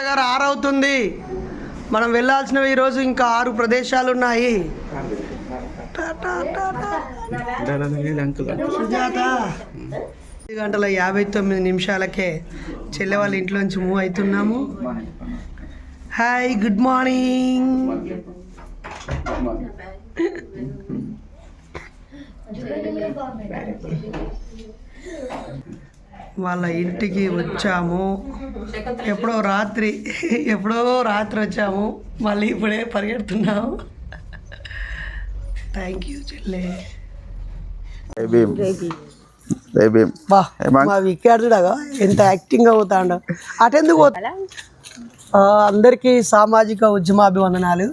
గారు 6 అవుతుంది. మనం వెళ్ళాల్సినవి ఈరోజు ఇంకా 6 ప్రదేశాలు ఉన్నాయి. సుజాత 10:59 చెల్లె వాళ్ళ ఇంట్లోంచి మూవ్ అవుతున్నాము. Hi, good morning. వాళ్ళ ఇంటికి వచ్చాము. ఎప్పుడో రాత్రి వచ్చాము, మళ్ళీ ఇప్పుడే పరిగెడుతున్నాము. థ్యాంక్ యూ చెల్లె. బా మా విద్యార్థుడగా ఎంత యాక్టింగ్ అవుతాడు. అటెందుకు అందరికీ సామాజిక ఉద్యమాభివందనాలు.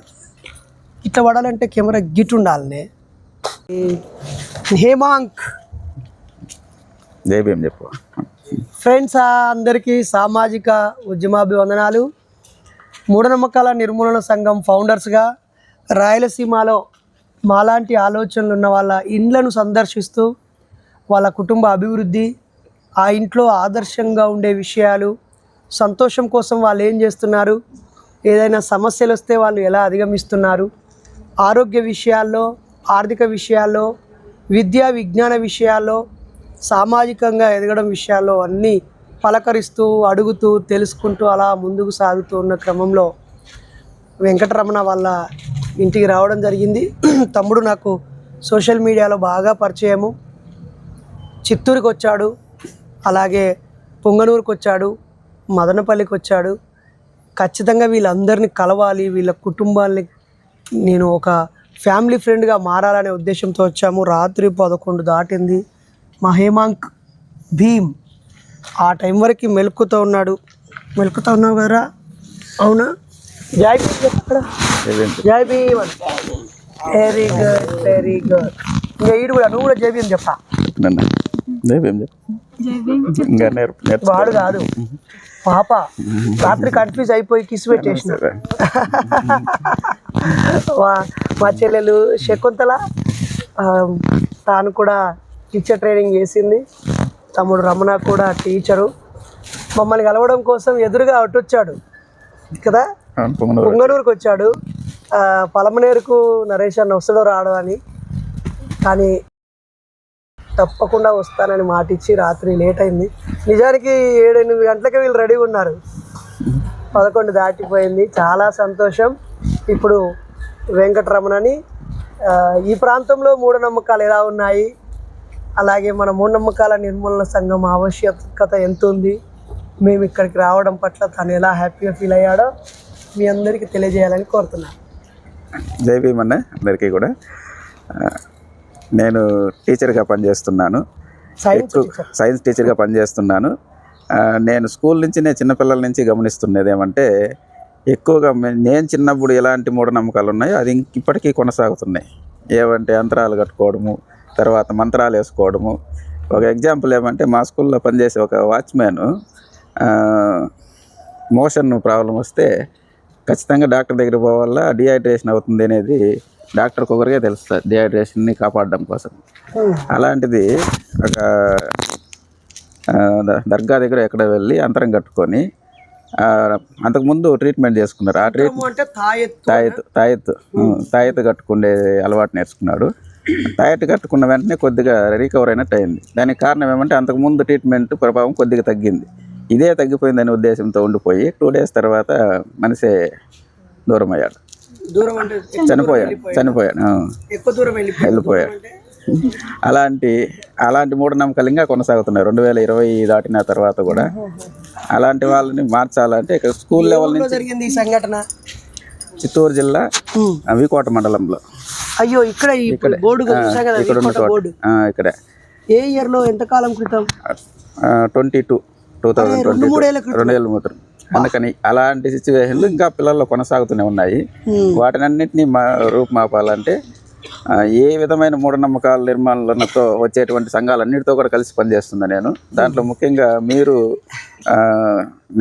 ఇట్లా పడాలంటే కెమెరా గిట్ ఉండాలనే. హేమాంక్ చెప్పు ఫ్రెండ్స్, అందరికీ సామాజిక ఉద్యమాభివందనాలు. మూఢనమ్మకాల నిర్మూలన సంఘం ఫౌండర్స్గా రాయలసీమలో మాలాంటి ఆలోచనలు ఉన్న వాళ్ళ ఇండ్లను సందర్శిస్తూ వాళ్ళ కుటుంబ అభివృద్ధి, ఆ ఇంట్లో ఆదర్శంగా ఉండే విషయాలు, సంతోషం కోసం వాళ్ళు ఏం చేస్తున్నారు, ఏదైనా సమస్యలు వస్తే వాళ్ళు ఎలా అధిగమిస్తున్నారు, ఆరోగ్య విషయాల్లో, ఆర్థిక విషయాల్లో, విద్యా విజ్ఞాన విషయాల్లో, సామాజికంగా ఎదగడం విషయాల్లో అన్నీ పలకరిస్తూ అడుగుతూ తెలుసుకుంటూ అలా ముందుకు సాగుతూ ఉన్న క్రమంలో వెంకటరమణ వాళ్ళ ఇంటికి రావడం జరిగింది. తమ్ముడు నాకు సోషల్ మీడియాలో బాగా పరిచయము. చిత్తూరుకి వచ్చాడు, అలాగే పొంగనూరుకి వచ్చాడు, మదనపల్లికి వచ్చాడు. ఖచ్చితంగా వీళ్ళందరినీ కలవాలి, వీళ్ళ కుటుంబాలని నేను ఒక ఫ్యామిలీ ఫ్రెండ్గా మారాలనే ఉద్దేశంతో వచ్చాము. రాత్రి 11 దాటింది. మా హేమాంక్ భీమ్ ఆ టైం వరకు మెలుకుతూ ఉన్నాడు. మెలుకుతూ ఉన్నావు కదరా? అవునా? జై భీమ్ చెప్పక్కడ. జై Bhim. Very good, very good. ఇంకా ఈడు కూడా, నువ్వు కూడా జై భీమ్ చెప్పా. వాడు కాదు, పాప. రాత్రి కన్ఫ్యూజ్ అయిపోయి కిస్ పెట్టేసిన. మా చెల్లెలు శకుంతల, తాను కూడా టీచర్ ట్రైనింగ్ చేసింది. తమ్ముడు రమణ కూడా టీచరు. మమ్మల్ని కలవడం కోసం ఎదురుగా అటు వచ్చాడు కదా, పొంగనూరుకు వచ్చాడు. పలమనేరుకు నరేష్ అన్న వస్తాడో రాడు అని, కానీ తప్పకుండా వస్తానని మాట ఇచ్చి రాత్రి లేట్ అయింది. నిజానికి 7-8 గంటలకే వీళ్ళు రెడీగా ఉన్నారు. 11 దాటిపోయింది. చాలా సంతోషం. ఇప్పుడు వెంకటరమణని ఈ ప్రాంతంలో మూఢనమ్మకాలు ఎలా ఉన్నాయి, అలాగే మన మూఢనమ్మకాల నిర్మూలన సంఘం ఆవశ్యకత ఎంత ఉంది, మేము ఇక్కడికి రావడం పట్ల తను ఎలా హ్యాపీగా ఫీల్ అయ్యాడో మీ అందరికీ తెలియజేయాలని కోరుతున్నాను. జై భీమ్ అన్న అందరికీ కూడా. నేను టీచర్గా పనిచేస్తున్నాను, సైన్స్ టీచర్గా పనిచేస్తున్నాను. నేను స్కూల్ నుంచి, నేను చిన్నపిల్లల నుంచి గమనిస్తున్నది ఏమంటే, ఎక్కువగా నేను చిన్నప్పుడు ఎలాంటి మూఢనమ్మకాలు ఉన్నాయో అది ఇప్పటికీ కొనసాగుతున్నాయి. ఏమంటే అంతరాలు కట్టుకోవడము, తర్వాత మంత్రాలు వేసుకోవడము. ఒక ఎగ్జాంపుల్ ఏమంటే, మా స్కూల్లో పనిచేసే ఒక వాచ్మ్యాన్ మోషన్ ప్రాబ్లం వస్తే ఖచ్చితంగా డాక్టర్ దగ్గర పోవాలా, డిహైడ్రేషన్ అవుతుంది అనేది డాక్టర్కి ఒకరికే తెలుస్తుంది, డిహైడ్రేషన్ని కాపాడడం కోసం. అలాంటిది ఒక దర్గా దగ్గర ఎక్కడ వెళ్ళి అంతరం కట్టుకొని అంతకుముందు ట్రీట్మెంట్ చేసుకున్నారు. ఆ తాయెత్తు కట్టుకునే అలవాటు నేర్చుకున్నాడు. తాయెత్తు కట్టుకున్న వెంటనే కొద్దిగా రికవర్ అయినట్టు అయింది. దానికి కారణం ఏమంటే, అంతకుముందు ట్రీట్మెంట్ ప్రభావం కొద్దిగా తగ్గింది. ఇదే తగ్గిపోయిందనే ఉద్దేశంతో ఉండిపోయి 2 days తర్వాత మనిషే దూరం అయ్యాడు. చనిపోయాడు. వెళ్ళిపోయాడు. అలాంటి మూఢనమ్మకాలు ఇంకా కొనసాగుతున్నాయి 2020 దాటిన తర్వాత కూడా. అలాంటి వాళ్ళని మార్చాలంటే ఇక్కడ స్కూల్ లెవెల్ నుంచి జరిగింది ఈ సంఘటన. చిత్తూరు జిల్లా వికోట మండలంలో. అయ్యో, ఇక్కడ ఇక్కడ ఏ ఇయర్ లో, ఎంత కాలం క్రితం? 2022. అందుకని అలాంటి సిచ్యువేషన్లు ఇంకా పిల్లల్లో కొనసాగుతూనే ఉన్నాయి. వాటినన్నింటినీ రూపుమాపాలంటే ఏ విధమైన మూఢనమ్మకాల నిర్మాణలతో వచ్చేటువంటి సంఘాలన్నిటితో కూడా కలిసి పనిచేస్తున్నా నేను. దాంట్లో ముఖ్యంగా మీరు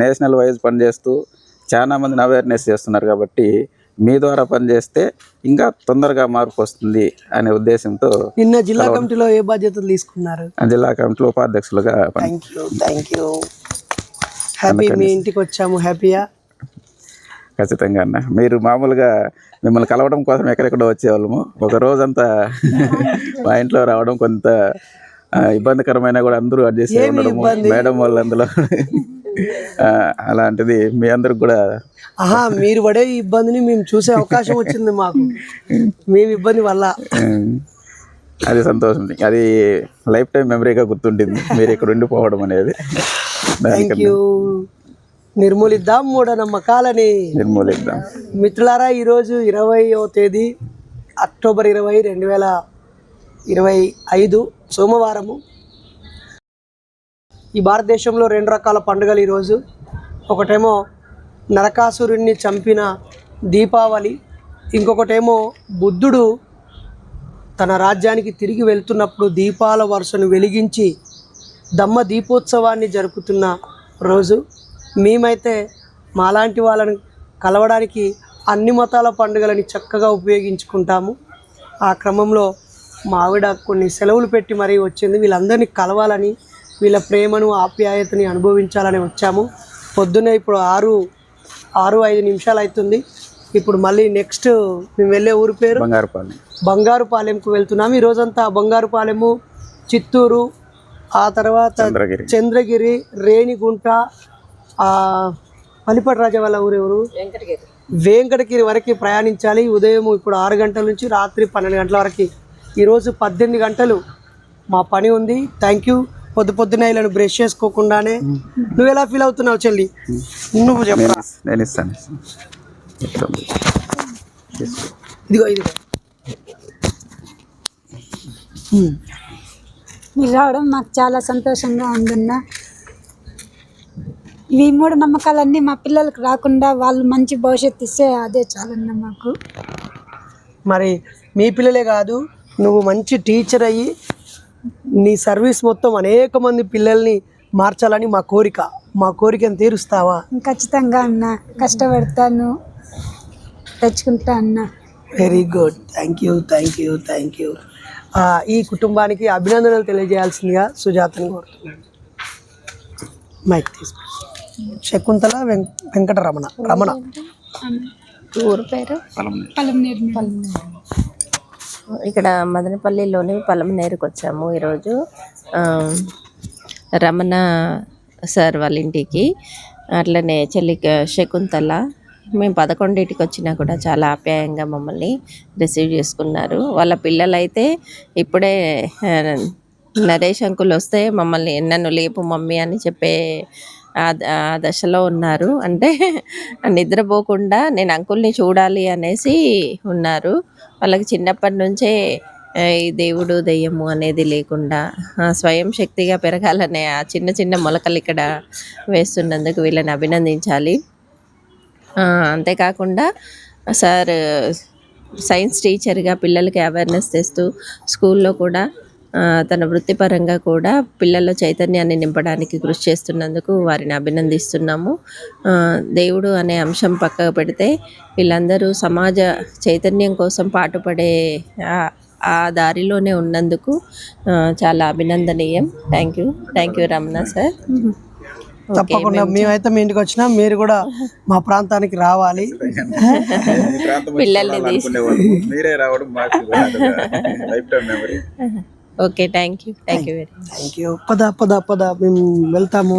నేషనల్ వైజ్ పనిచేస్తూ చాలా మందిని అవేర్నెస్ చేస్తున్నారు కాబట్టి మీ ద్వారా పనిచేస్తే ఇంకా తొందరగా మార్పు వస్తుంది అనే ఉద్దేశంతో. నిన్న జిల్లా కమిటీలో ఏ బాధ్యతలు తీసుకున్నారు? జిల్లా కమిటీలో ఉపాధ్యక్షులుగా. హ్యాపీ, మీ ఇంటికి వచ్చాము. హ్యాపీయా? ఖచ్చితంగా అన్న. మీరు మామూలుగా మిమ్మల్ని కలవడం కోసం ఎక్కడెక్కడో వచ్చేవాళ్ళము. ఒక రోజంతా మా ఇంట్లో రావడం కొంత ఇబ్బందికరమైన కూడా అందరూ అడ్జస్ట్ చేసి ఉండడము, మేడం వాళ్ళు అందులో అలాంటిది మీ అందరికి కూడా మీరు పడే ఈ ఇబ్బందిని మేము చూసే అవకాశం వచ్చింది మాకు, మేము ఇబ్బంది వల్ల. అది సంతోషం, అది లైఫ్ టైం మెమరీగా గుర్తుంటుంది మీరు ఇక్కడ ఉండిపోవడం అనేది. Thank you. నిర్మూలిద్దాం మూఢనమ్మకాలని, నిర్మూలిద్దాం. మిత్రులారా, ఈరోజు 20వ తేదీ అక్టోబర్ 20, 2025 సోమవారము. ఈ భారతదేశంలో 2 రకాల పండుగలు ఈరోజు. ఒకటేమో నరకాసురుణ్ణి చంపిన దీపావళి, ఇంకొకటేమో బుద్ధుడు తన రాజ్యానికి తిరిగి వెళ్తున్నప్పుడు దీపాల వరుసను వెలిగించి దమ్మ దీపోత్సవాన్ని జరుపుతున్న రోజు. మేమైతే మాలాంటి వాళ్ళని కలవడానికి అన్ని మతాల పండుగలని చక్కగా ఉపయోగించుకుంటాము. ఆ క్రమంలో మా ఆవిడ కొన్ని సెలవులు పెట్టి మరీ వచ్చింది. వీళ్ళందరినీ కలవాలని, వీళ్ళ ప్రేమను ఆప్యాయతని అనుభవించాలని వచ్చాము. పొద్దున్నే ఇప్పుడు 6:05 అవుతుంది. ఇప్పుడు మళ్ళీ నెక్స్ట్ మేము వెళ్ళే ఊరి పేరు బంగారుపాలెంకు వెళ్తున్నాము. ఈరోజంతా బంగారుపాలెము, చిత్తూరు, ఆ తర్వాత చంద్రగిరి, రేణిగుంట, పల్లిపట్టు రాజా వాళ్ళ ఊరెవరు, వెంకటగిరి వరకు ప్రయాణించాలి. ఉదయం ఇప్పుడు 6 గంటల నుంచి రాత్రి 12 గంటల వరకు. ఈరోజు 18 గంటలు మా పని ఉంది. Thank you. పొద్దున్నే ఇలా బ్రష్ చేసుకోకుండానే. నువ్వు ఎలా ఫీల్ అవుతున్నావు చెల్లి? నువ్వు చెప్పరా. నేను ఇస్తాను. ఇదిగో మీరు రావడం మాకు చాలా సంతోషంగా ఉందన్న. ఇవి మూఢనమ్మకాలన్నీ మా పిల్లలకు రాకుండా వాళ్ళు మంచి భవిష్యత్తు ఇస్తే అదే చాలన్న మాకు. మరి మీ పిల్లలే కాదు, నువ్వు మంచి టీచర్ అయ్యి నీ సర్వీస్ మొత్తం అనేక మంది పిల్లల్ని మార్చాలని మా కోరికను తీరుస్తావా? ఖచ్చితంగా అన్న, కష్టపడతాను, తెచ్చుకుంటా అన్న. Very good. Thank you. ఈ కుటుంబానికి అభినందనలు తెలియజేయాల్సిందిగా సుజాతని కోరుతున్నాను. మైక్ తీసుకో. శకుంతల వెంకటరమణ. ఊరు పేరు ఇక్కడ మదనపల్లిలోని పలమనేరుకు వచ్చాము ఈరోజు. రమణ సార్ వాళ్ళ ఇంటికి, అట్లనే చెల్లి శకుంతల. మేము 11ంటికి వచ్చినా కూడా చాలా ఆప్యాయంగా మమ్మల్ని రిసీవ్ చేసుకున్నారు. వాళ్ళ పిల్లలైతే ఇప్పుడే నరేష్ అంకుల్ వస్తే మమ్మల్ని నన్ను లేపు మమ్మీ అని చెప్పే ఆ దశలో ఉన్నారు. అంటే నిద్రపోకుండా నేను అంకుల్ని చూడాలి అనేసి ఉన్నారు. వాళ్ళకి చిన్నప్పటి నుంచే ఈ దేవుడు దెయ్యము అనేది లేకుండా స్వయం శక్తిగా పెరగాలనే ఆ చిన్న చిన్న మొలకలు ఇక్కడ వేస్తున్నందుకు వీళ్ళని అభినందించాలి. అంతేకాకుండా సార్ సైన్స్ టీచర్గా పిల్లలకి అవేర్నెస్ తెస్తూ స్కూల్లో కూడా తన వృత్తిపరంగా కూడా పిల్లల చైతన్యాన్ని నింపడానికి కృషి చేస్తున్నందుకు వారిని అభినందిస్తున్నాము. దేవుడు అనే అంశం పక్కకు పెడితే వీళ్ళందరూ సమాజ చైతన్యం కోసం పాటుపడే ఆ దారిలోనే ఉన్నందుకు చాలా అభినందనీయం. Thank you Ramana sir. తప్పకుండా మేమైతే మీ ఇంటికి వచ్చినా మీరు కూడా మా ప్రాంతానికి రావాలి. పిల్లల్ని okay. Thank you very much. పద మేము వెళ్తాము.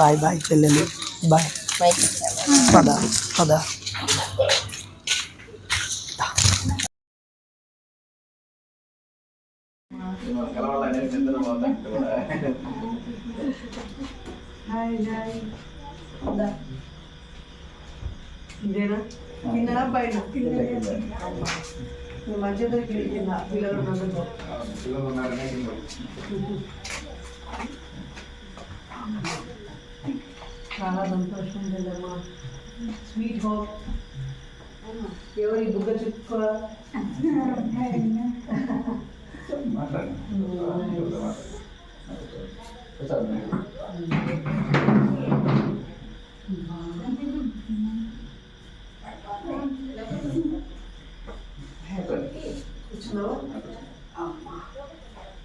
బాయ్ చెల్లెలు. బాయ్. పద. ఇదేనా కిందనా పైన? మంచిగా పిల్లలు చాలా సంతోషం లేదమ్మా. Sweet hope. ఎవరి బుగ్గ చుక్క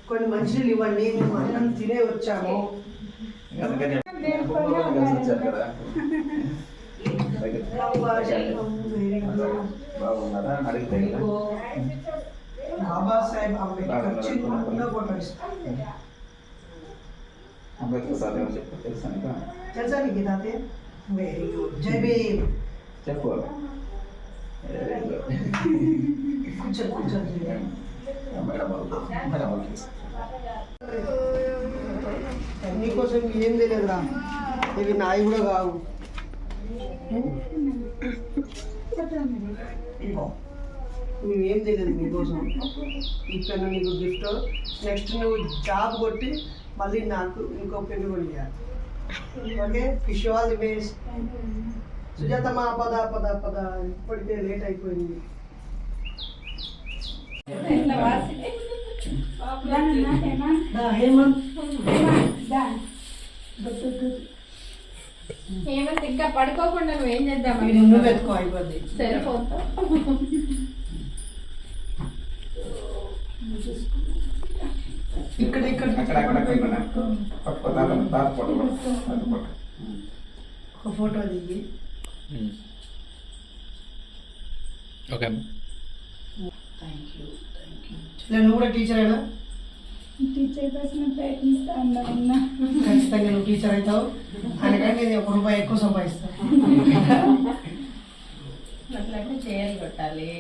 కొన్ని మంచినీళ్ళు ఇవ్వండి, మేము అన్నం తినే వచ్చాము. బాగున్నారా అని అడిగితే కదా. బాబాసాహెబ్ అంబేద్కర్ చిన్న ఫోటో అంబేద్కర్ సార్ ఏమో చెప్పు తెలుసా నీకు? తెలుసా నీకు తాతయ్య? వెరీ గుడ్, జై భీమ్. చెప్పు. కూర్చోండి. మేడం మేడం నీకోసం ఏం తెలియదురా, ఇవి నాయి కూడా కావు. నువ్వేం తెలియదు మీకోసం. ఇక్కడ నీకు గిఫ్ట్. నెక్స్ట్ నువ్వు జాబ్ కొట్టి మళ్ళీ నాకు ఇంకో పెన్ను కొనియాలి. Okay, wish you all the best. సుజాతమ్మ పద పద పద, ఇప్పటికే లేట్ అయిపోయింది. హేమంత్ హేమంత్ ఇంకా పడుకోకుండా నువ్వు ఏం చేద్దాం? నువ్వు ఎత్తుకో, అయిపోద్ది. సరే ఫోన్తో ఇక్కడ ఇక్కడ ఒక ఫోటో దిగి. Okay thank you. నువ్వు కూడా టీచరేనా? టీచర్ కోసం ప్రయత్నిస్తాను అన్నా. ఖచ్చితంగా నువ్వు టీచర్ అవుతావు. అందుకని నేను ₹1 ఎక్కువ సంపాదిస్తాను. అట్లా చేయాలి, కొట్టాలి,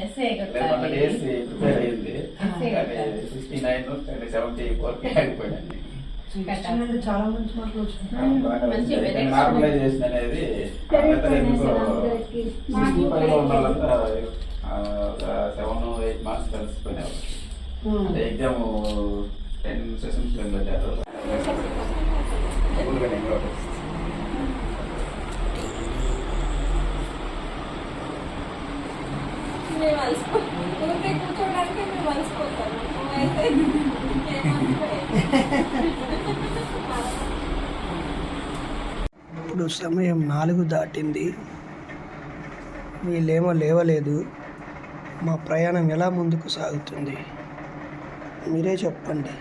ఎస్ఏ కొట్టాలి. ప్రిపేర్ అయ్యింది 69 74 ఆగిపోయింది. చాలా మంచి మాటలు వచ్చాయి. నార్మలైజేషన్ అనేది ఉన్న వాళ్ళంతా 7-8 మార్క్స్ కలిసిపోయినారు. అంటే ఎగ్జామ్ 10 సెషన్స్ పెట్టారు. మేము ఊరికే కూర్చోడానికి మేము అలసిపోతాము. అయితే ఇప్పుడు సమయం 4 దాటింది. వీళ్ళేమో లేవలేదు. మా ప్రయాణం ఎలా ముందుకు సాగుతుంది మీరే చెప్పండి.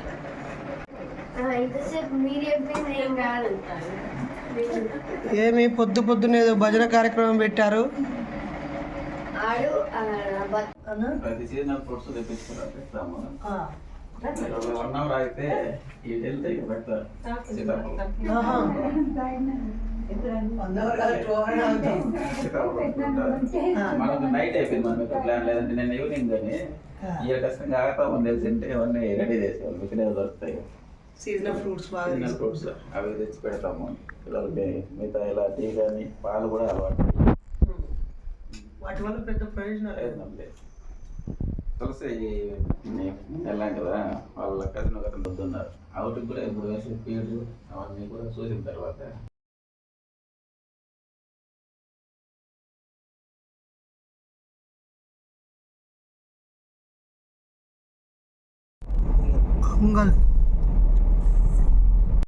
ఏమి పొద్దునే ఏదో భజన కార్యక్రమం పెట్టారు. ప్రతి సీజనల్ ఫ్రూట్స్ తెప్పించుకున్నా పెడతాము. 1 అవర్ అయితే ఈ వెళ్తే ఇక పెడతారు. మనకు నైట్ అయిపోయింది. మనం ఇక్కడ ప్లాన్ లేదంటే నేను ఈవినింగ్ కానీ ఇక కష్టంగా ఆగుతామని తెలిసింటే అవన్నీ రెడీ చేసేవాళ్ళు. ఇక్కడ దొరుకుతాయి సీజనల్ ఫ్రూట్స్, సీజనల్ ఫ్రూట్స్ అవి తెచ్చి పెడతాము పిల్లలకి. మిగతా ఇలా టీ కానీ పాలు కూడా అలవాటు. వాటి వల్ల పెద్ద ప్రయోజనం లేదు. తులసి వెళ్ళాం కదా, వాళ్ళ కజిన్ ఒక అతను వద్దున్నారు. అవుట్కి కూడా ఇప్పుడు వేసే పీడు అవన్నీ కూడా చూసిన తర్వాత పొంగల్